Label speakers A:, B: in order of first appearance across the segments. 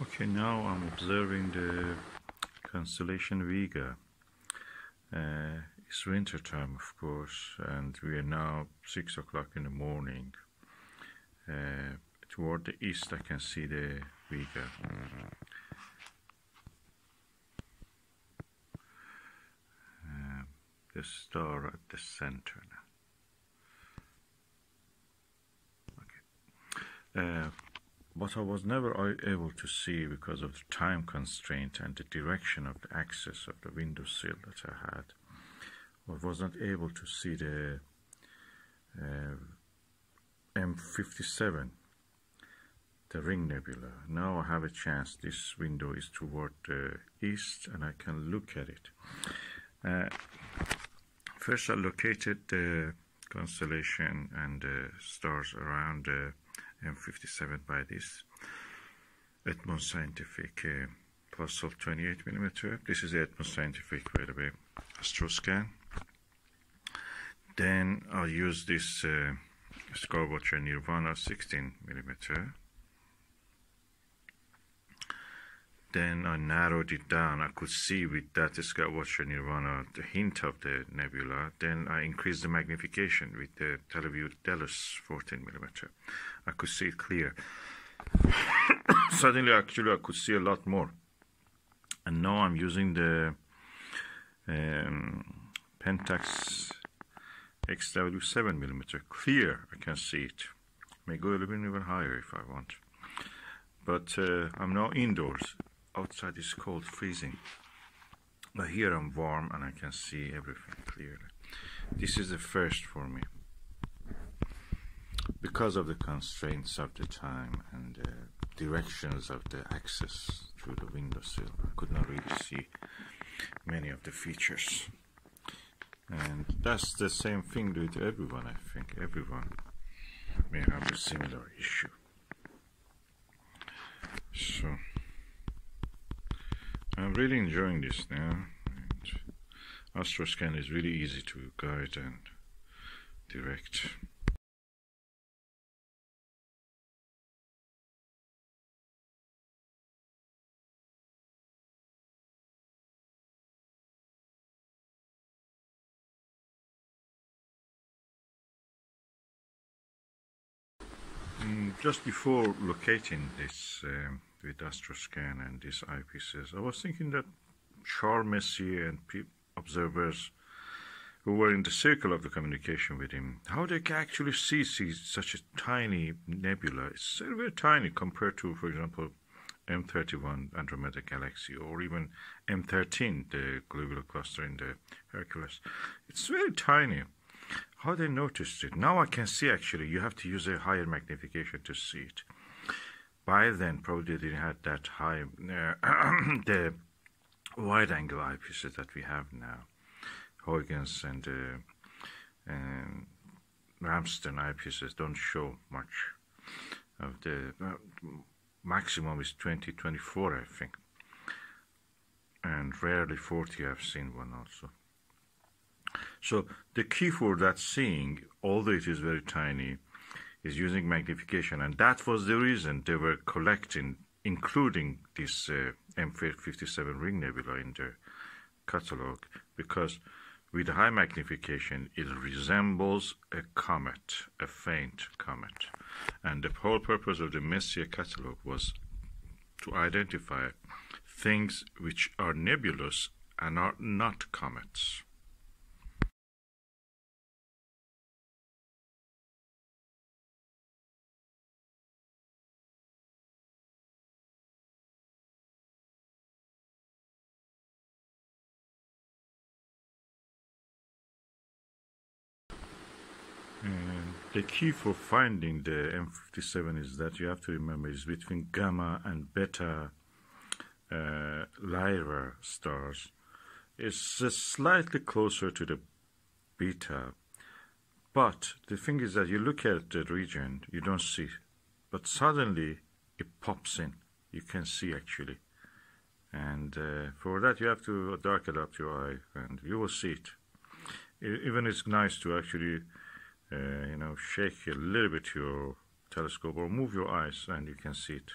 A: Okay, now I'm observing the constellation Vega. It's winter time, of course, and we are now 6 o'clock in the morning. Toward the east, I can see the Vega. The star at the center now. Okay. What I was never able to see because of the time constraint and the direction of the axis of the windowsill that I had, I was not able to see the M57, the ring nebula. Now I have a chance. This window is toward the east and I can look at it. First I located the constellation and the stars around the M57 by this Edmunds scientific Plossl 28mm. This is the Edmunds scientific, by the way, Astroscan. Then I'll use this Skywatcher Nirvana 16mm. Then I narrowed it down. I could see with that Skywatcher Nirvana the hint of the nebula. Then I increased the magnification with the Televue Delos 14mm. I could see it clear. Suddenly, actually, I could see a lot more. And now I'm using the Pentax XW 7mm. Clear, I can see it. May go a little bit even higher if I want. But I'm now indoors. Outside is cold, freezing. But here I'm warm and I can see everything clearly. This is the first for me. Because of the constraints of the time and the directions of the axis through the windowsill, I could not really see many of the features. And that's the same thing with everyone, I think. Everyone may have a similar issue. So I'm really enjoying this now. And Astroscan is really easy to guide and direct. Just before locating this with Astroscan and these eyepieces, I was thinking that Charles Messier and observers who were in the circle of the communication with him, how they can actually see such a tiny nebula. It's very, very tiny compared to, for example, M31 Andromeda Galaxy, or even M13, the globular cluster in the Hercules. It's very tiny. How they noticed it? Now I can see, actually. You have to use a higher magnification to see it. By then, probably they didn't have that high, the wide-angle eyepieces that we have now. Huygens and Ramsden eyepieces don't show much of the maximum is 20-24, I think. And rarely 40, I've seen one also. So the key for that seeing, although it is very tiny, is using magnification, and that was the reason they were collecting, including this M57 ring nebula in their catalog, because with high magnification it resembles a comet, a faint comet, and the whole purpose of the Messier catalog was to identify things which are nebulous and are not comets. And the key for finding the M57 is that you have to remember is between gamma and beta Lyra stars. It's just slightly closer to the beta, but the thing is that you look at the region, you don't see, but suddenly it pops in. You can see actually, and for that you have to darken up your eye, and you will see it. Even it's nice to actually shake a little bit your telescope or move your eyes and you can see it.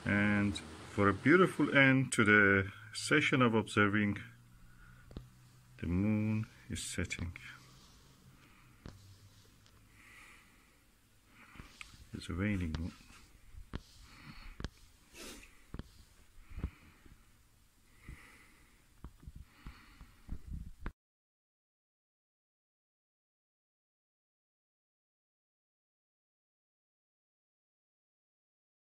A: And for a beautiful end to the session of observing, the moon is setting. It's a waning moon.